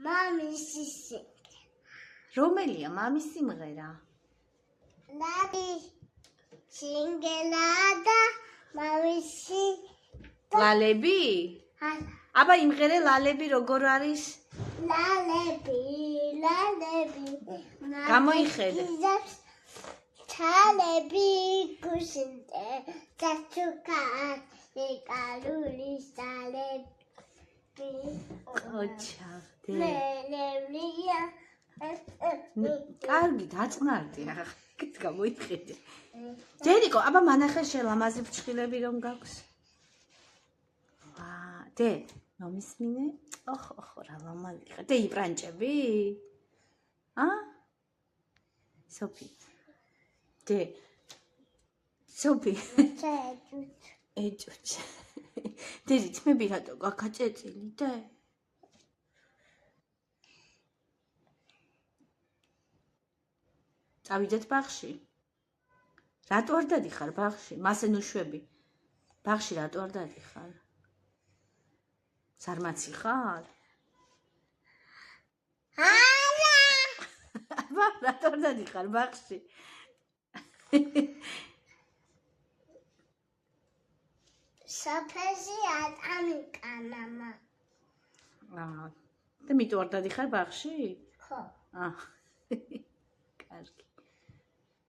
მამის სიმღერა. რომელია მამის სიმღერა? ლალი სიმღერა და მამის ლალები? აბა იმღერე ლალები როგორ არის? ლალები. გამოიხედე. ჩალები გუშინდე ჩაჩუკას ეკალური სალები. ოჩახდე. ლელია. კარგი დაწყნარდი ახლა გამოიხედე. დედიკო, აბა მანახე შელამაზი ფრჩხილები რომ გაქვს. დე, მომისმინე? ოხ, რა ლამაზი ხარ. დე იპრანჭები? სოფი. დე. სოფი. ეჭუჭ. დედი, თმები რატო გაქაჭეწილი, დე? წავიდეთ ბაღში. რატო არ დადიხარ ბაღში? მასე ნუშვები. ბაღში რატო არ დადიხარ? ზარმაცი ხარ? აბა, რატო არ დადიხარ ბაღში? საფეში ატამიკანამა. და მიტო არ დადიხარ ბაღში? ხო. კარგი.